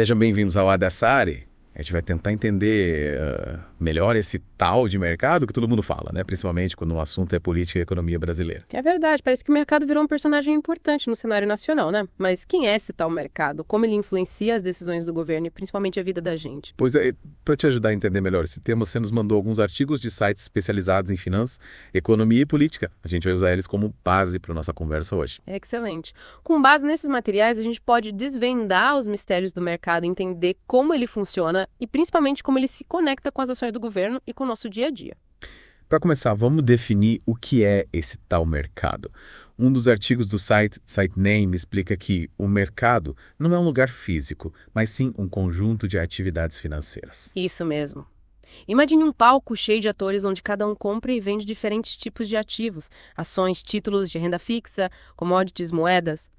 Sejam bem-vindos ao Adessari. A gente vai tentar entender melhor esse tal de mercado que todo mundo fala, né? Principalmente quando o assunto é política e economia brasileira. É verdade, parece que o mercado virou um personagem importante no cenário nacional, né? Mas quem é esse tal mercado? Como ele influencia as decisões do governo e principalmente a vida da gente? Pois é, para te ajudar a entender melhor esse tema, você nos mandou alguns artigos de sites especializados em finanças, economia e política. A gente vai usar eles como base para a nossa conversa hoje. É excelente. Com base nesses materiais, a gente pode desvendar os mistérios do mercado, entender como ele funciona e principalmente como ele se conecta com as ações do governo e com o nosso dia a dia. Para começar, vamos definir o que é esse tal mercado. Um dos artigos do site Sitename explica que o mercado não é um lugar físico, mas sim um conjunto de atividades financeiras. Isso mesmo. Imagine um palco cheio de atores onde cada um compra e vende diferentes tipos de ativos, ações, títulos de renda fixa, commodities, moedas.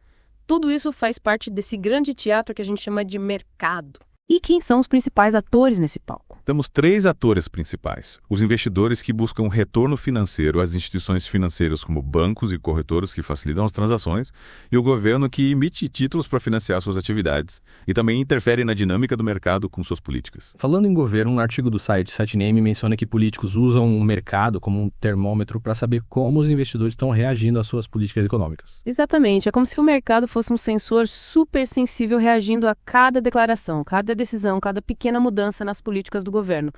Tudo isso faz parte desse grande teatro que a gente chama de mercado. E quem são os principais atores nesse palco? Temos 3 atores principais. Os investidores que buscam retorno financeiro às instituições financeiras como bancos e corretoras que facilitam as transações, e o governo que emite títulos para financiar suas atividades e também interfere na dinâmica do mercado com suas políticas. Falando em governo, um artigo do site Sitename menciona que políticos usam o mercado como um termômetro para saber como os investidores estão reagindo às suas políticas econômicas. Exatamente, é como se o mercado fosse um sensor super sensível reagindo a cada declaração, cada decisão, cada pequena mudança nas políticas do governo.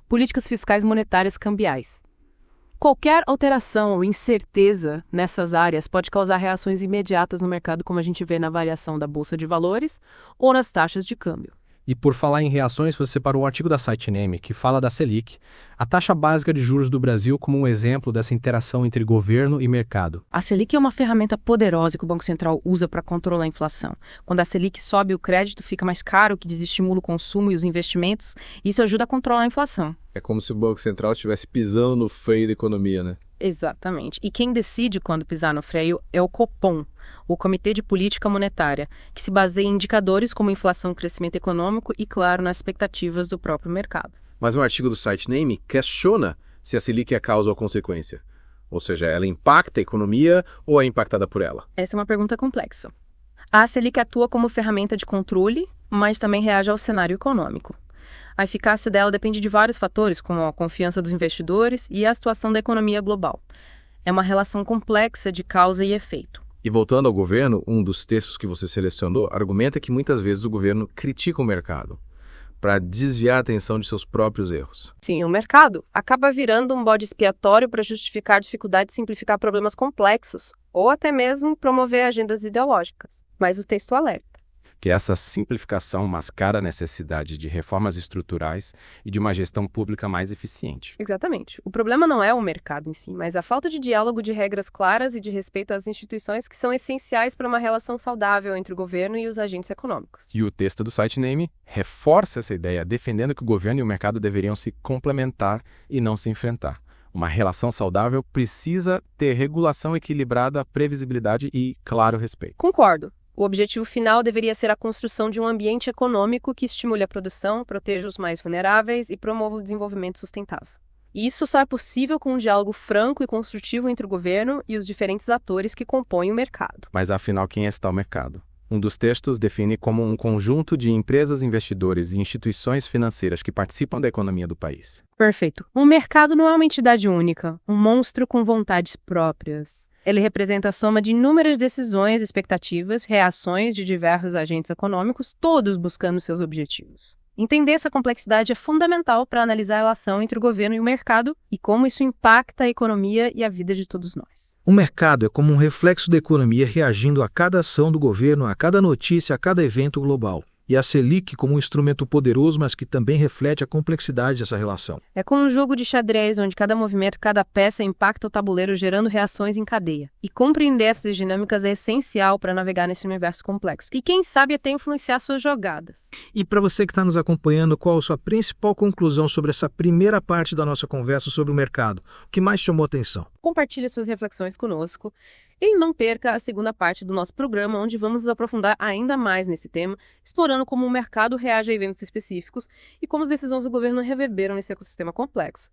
Políticas fiscais monetárias cambiais. Qualquer alteração ou incerteza nessas áreas pode causar reações imediatas no mercado, como a gente vê na variação da Bolsa de Valores ou nas taxas de câmbio. E por falar em reações, você separou um artigo da Sitename que fala da Selic, a taxa básica de juros do Brasil, como um exemplo dessa interação entre governo e mercado. A Selic é uma ferramenta poderosa que o Banco Central usa para controlar a inflação. Quando a Selic sobe, o crédito fica mais caro, o que desestimula o consumo e os investimentos, e isso ajuda a controlar a inflação. É como se o Banco Central estivesse pisando no freio da economia, né? Exatamente. E quem decide quando pisar no freio é o Copom, o Comitê de Política Monetária, que se baseia em indicadores como inflação e crescimento econômico e, claro, nas expectativas do próprio mercado. Mas um artigo do Sitename questiona se a Selic é causa ou consequência. Ou seja, ela impacta a economia ou é impactada por ela? Essa é uma pergunta complexa. A Selic atua como ferramenta de controle, mas também reage ao cenário econômico. A eficácia dela depende de vários fatores, como a confiança dos investidores e a situação da economia global. É uma relação complexa de causa e efeito. E voltando ao governo, um dos textos que você selecionou argumenta que muitas vezes o governo critica o mercado para desviar a atenção de seus próprios erros. Sim, o mercado acaba virando um bode expiatório para justificar dificuldade de simplificar problemas complexos ou até mesmo promover agendas ideológicas. Mas o texto alerta que essa simplificação mascara a necessidade de reformas estruturais e de uma gestão pública mais eficiente. Exatamente. O problema não é o mercado em si, mas a falta de diálogo de regras claras e de respeito às instituições que são essenciais para uma relação saudável entre o governo e os agentes econômicos. E o texto do Sitename reforça essa ideia, defendendo que o governo e o mercado deveriam se complementar e não se enfrentar. Uma relação saudável precisa ter regulação equilibrada, previsibilidade e, claro, respeito. Concordo. O objetivo final deveria ser a construção de um ambiente econômico que estimule a produção, proteja os mais vulneráveis e promova o desenvolvimento sustentável. E isso só é possível com um diálogo franco e construtivo entre o governo e os diferentes atores que compõem o mercado. Mas afinal, quem é esse tal mercado? Um dos textos define como um conjunto de empresas, investidores e instituições financeiras que participam da economia do país. Perfeito. Um mercado não é uma entidade única, um monstro com vontades próprias. Ele representa a soma de inúmeras decisões, expectativas, reações de diversos agentes econômicos, todos buscando seus objetivos. Entender essa complexidade é fundamental para analisar a relação entre o governo e o mercado e como isso impacta a economia e a vida de todos nós. O mercado é como um reflexo da economia reagindo a cada ação do governo, a cada notícia, a cada evento global. E a Selic como um instrumento poderoso, mas que também reflete a complexidade dessa relação. É como um jogo de xadrez, onde cada movimento, cada peça impacta o tabuleiro, gerando reações em cadeia. E compreender essas dinâmicas é essencial para navegar nesse universo complexo. E quem sabe até influenciar suas jogadas. E para você que está nos acompanhando, qual a sua principal conclusão sobre essa primeira parte da nossa conversa sobre o mercado? O que mais chamou a atenção? Compartilhe suas reflexões conosco. E não perca a segunda parte do nosso programa, onde vamos nos aprofundar ainda mais nesse tema, explorando como o mercado reage a eventos específicos e como as decisões do governo reverberam nesse ecossistema complexo.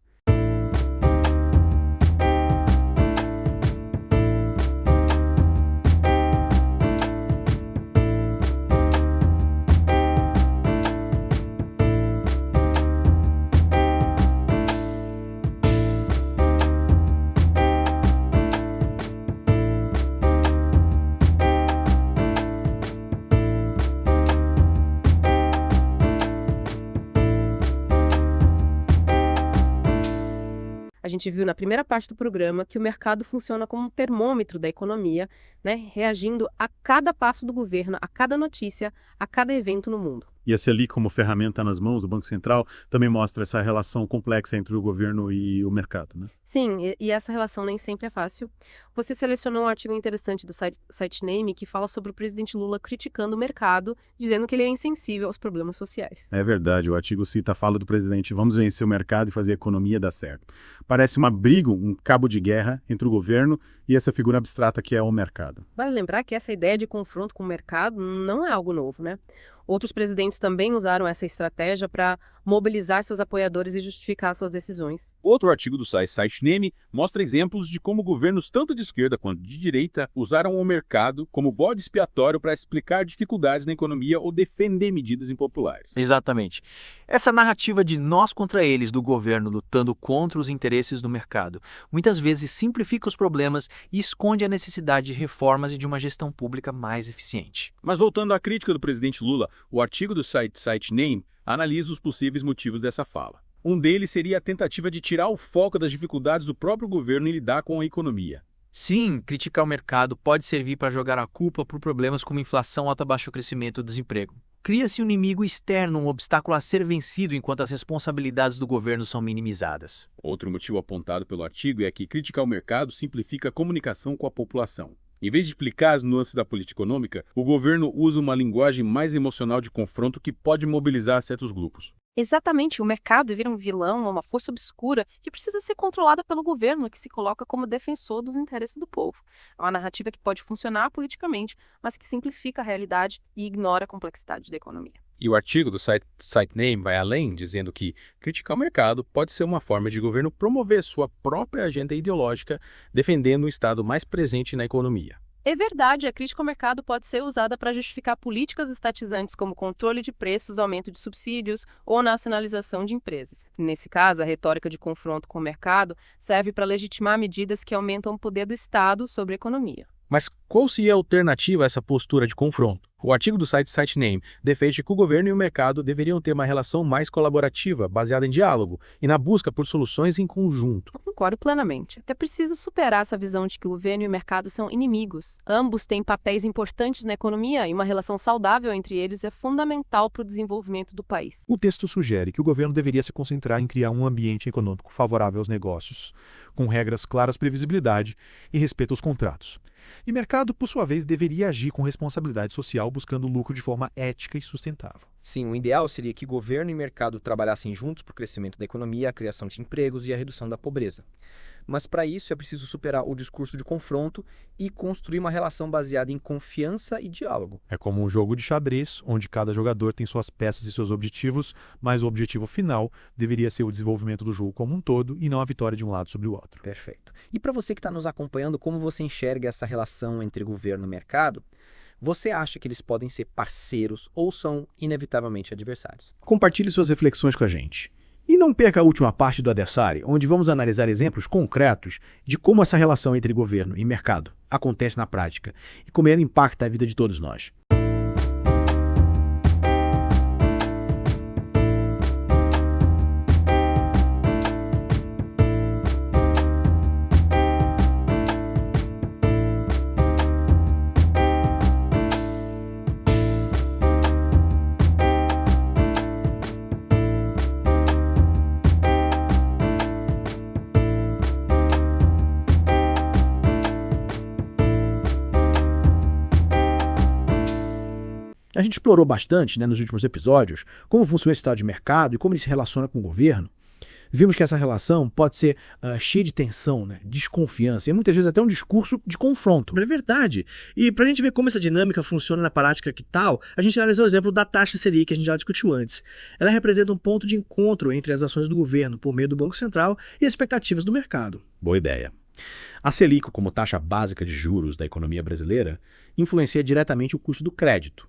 gente viu na primeira parte do programa que o mercado funciona como um termômetro da economia, né, reagindo a cada passo do governo, a cada notícia, a cada evento no mundo. E a Selic, como ferramenta nas mãos do Banco Central, também mostra essa relação complexa entre o governo e o mercado, né? Sim, e essa relação nem sempre é fácil. Você selecionou um artigo interessante do Sitename que fala sobre o presidente Lula criticando o mercado, dizendo que ele é insensível aos problemas sociais. É verdade, o artigo cita a fala do presidente: vamos vencer o mercado e fazer a economia dar certo. Parece uma briga, um cabo de guerra entre o governo e essa figura abstrata que é o mercado. Vale lembrar que essa ideia de confronto com o mercado não é algo novo, né? Outros presidentes também usaram essa estratégia para mobilizar seus apoiadores e justificar suas decisões. Outro artigo do site Sitename mostra exemplos de como governos tanto de esquerda quanto de direita usaram o mercado como bode expiatório para explicar dificuldades na economia ou defender medidas impopulares. Exatamente. Essa narrativa de nós contra eles do governo lutando contra os interesses do mercado muitas vezes simplifica os problemas e esconde a necessidade de reformas e de uma gestão pública mais eficiente. Mas voltando à crítica do presidente Lula, o artigo do site Sitename analisa os possíveis motivos dessa fala. Um deles seria a tentativa de tirar o foco das dificuldades do próprio governo em lidar com a economia. Sim, criticar o mercado pode servir para jogar a culpa por problemas como inflação, alta, baixo crescimento e desemprego. Cria-se um inimigo externo, um obstáculo a ser vencido enquanto as responsabilidades do governo são minimizadas. Outro motivo apontado pelo artigo é que criticar o mercado simplifica a comunicação com a população. Em vez de explicar as nuances da política econômica, o governo usa uma linguagem mais emocional de confronto que pode mobilizar certos grupos. Exatamente, o mercado vira um vilão, uma força obscura que precisa ser controlada pelo governo, que se coloca como defensor dos interesses do povo. É uma narrativa que pode funcionar politicamente, mas que simplifica a realidade e ignora a complexidade da economia. E o artigo do Sitename vai além, dizendo que criticar o mercado pode ser uma forma de governo promover sua própria agenda ideológica, defendendo um Estado mais presente na economia. É verdade, a crítica ao mercado pode ser usada para justificar políticas estatizantes como controle de preços, aumento de subsídios ou nacionalização de empresas. Nesse caso, a retórica de confronto com o mercado serve para legitimar medidas que aumentam o poder do Estado sobre a economia. Mas qual seria a alternativa a essa postura de confronto? O artigo do site Sitename defende que o governo e o mercado deveriam ter uma relação mais colaborativa, baseada em diálogo e na busca por soluções em conjunto. Concordo plenamente. É preciso superar essa visão de que o governo e o mercado são inimigos. Ambos têm papéis importantes na economia e uma relação saudável entre eles é fundamental para o desenvolvimento do país. O texto sugere que o governo deveria se concentrar em criar um ambiente econômico favorável aos negócios, com regras claras, previsibilidade e respeito aos contratos. E o mercado, por sua vez, deveria agir com responsabilidade social, buscando lucro de forma ética e sustentável. Sim, o ideal seria que governo e mercado trabalhassem juntos para o crescimento da economia, a criação de empregos e a redução da pobreza. Mas para isso é preciso superar o discurso de confronto e construir uma relação baseada em confiança e diálogo. É como um jogo de xadrez, onde cada jogador tem suas peças e seus objetivos, mas o objetivo final deveria ser o desenvolvimento do jogo como um todo e não a vitória de um lado sobre o outro. Perfeito. E para você que está nos acompanhando, como você enxerga essa relação entre governo e mercado? Você acha que eles podem ser parceiros ou são inevitavelmente adversários? Compartilhe suas reflexões com a gente. E não perca a última parte do Adessari, onde vamos analisar exemplos concretos de como essa relação entre governo e mercado acontece na prática e como ela impacta a vida de todos nós. A gente explorou bastante, nos últimos episódios, como funciona esse estado de mercado e como ele se relaciona com o governo. Vimos que essa relação pode ser cheia de tensão, desconfiança e muitas vezes até um discurso de confronto. É verdade. E para a gente ver como essa dinâmica funciona na prática que tal, a gente analisou o exemplo da taxa Selic, que a gente já discutiu antes. Ela representa um ponto de encontro entre as ações do governo por meio do Banco Central e as expectativas do mercado. Boa ideia. A Selic, como taxa básica de juros da economia brasileira, influencia diretamente o custo do crédito,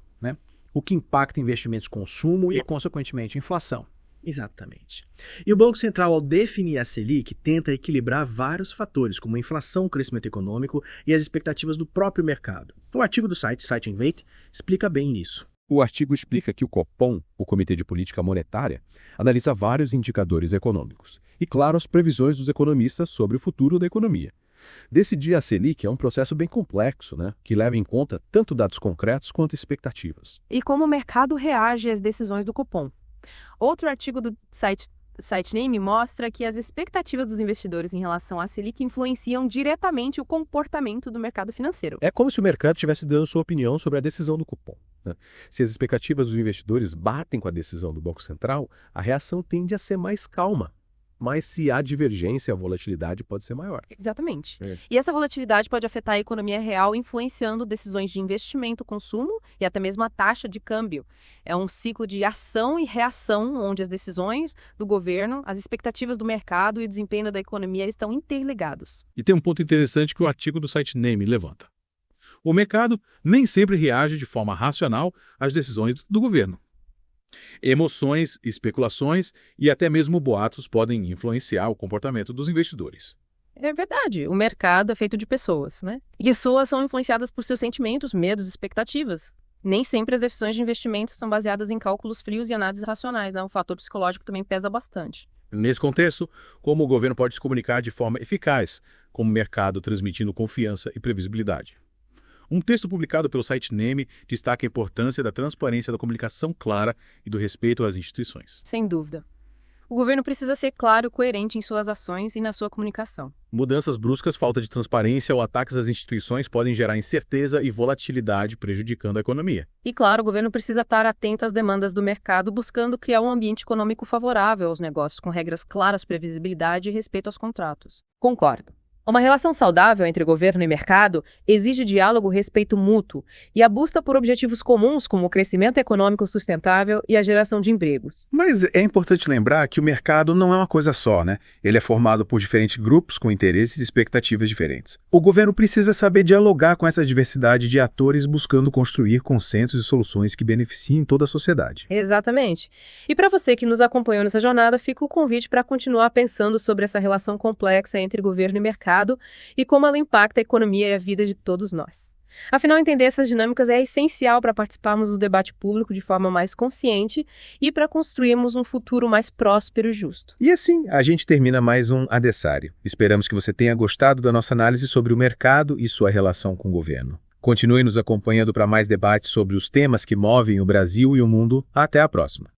o que impacta investimentos de consumo e, consequentemente, a inflação. Exatamente. E o Banco Central, ao definir a Selic, tenta equilibrar vários fatores, como a inflação, o crescimento econômico e as expectativas do próprio mercado. O artigo do site Sitename explica bem isso. O artigo explica que o Copom, o Comitê de Política Monetária, analisa vários indicadores econômicos e, claro, as previsões dos economistas sobre o futuro da economia. Decidir a Selic é um processo bem complexo, que leva em conta tanto dados concretos quanto expectativas. E como o mercado reage às decisões do Copom. Outro artigo do SiteName mostra que as expectativas dos investidores em relação à Selic influenciam diretamente o comportamento do mercado financeiro. É como se o mercado estivesse dando sua opinião sobre a decisão do Copom. Se as expectativas dos investidores batem com a decisão do Banco Central, a reação tende a ser mais calma. Mas se há divergência, a volatilidade pode ser maior. Exatamente. E essa volatilidade pode afetar a economia real, influenciando decisões de investimento, consumo e até mesmo a taxa de câmbio. É um ciclo de ação e reação, onde as decisões do governo, as expectativas do mercado e o desempenho da economia estão interligados. E tem um ponto interessante que o artigo do SiteName levanta. O mercado nem sempre reage de forma racional às decisões do governo. Emoções, especulações e até mesmo boatos podem influenciar o comportamento dos investidores. É verdade, o mercado é feito de pessoas, E pessoas são influenciadas por seus sentimentos, medos e expectativas. Nem sempre as decisões de investimento são baseadas em cálculos frios e análises racionais, O fator psicológico também pesa bastante. Nesse contexto, como o governo pode se comunicar de forma eficaz com o mercado, transmitindo confiança e previsibilidade? Um texto publicado pelo SiteName destaca a importância da transparência da comunicação clara e do respeito às instituições. Sem dúvida. O governo precisa ser claro e coerente em suas ações e na sua comunicação. Mudanças bruscas, falta de transparência ou ataques às instituições podem gerar incerteza e volatilidade, prejudicando a economia. E, claro, o governo precisa estar atento às demandas do mercado, buscando criar um ambiente econômico favorável aos negócios, com regras claras, previsibilidade e respeito aos contratos. Concordo. Uma relação saudável entre governo e mercado exige diálogo e respeito mútuo e a busca por objetivos comuns como o crescimento econômico sustentável e a geração de empregos. Mas é importante lembrar que o mercado não é uma coisa só, Ele é formado por diferentes grupos com interesses e expectativas diferentes. O governo precisa saber dialogar com essa diversidade de atores buscando construir consensos e soluções que beneficiem toda a sociedade. Exatamente. E para você que nos acompanhou nessa jornada, fica o convite para continuar pensando sobre essa relação complexa entre governo e mercado e como ela impacta a economia e a vida de todos nós. Afinal, entender essas dinâmicas é essencial para participarmos do debate público de forma mais consciente e para construirmos um futuro mais próspero e justo. E assim, a gente termina mais um Adessário. Esperamos que você tenha gostado da nossa análise sobre o mercado e sua relação com o governo. Continue nos acompanhando para mais debates sobre os temas que movem o Brasil e o mundo. Até a próxima!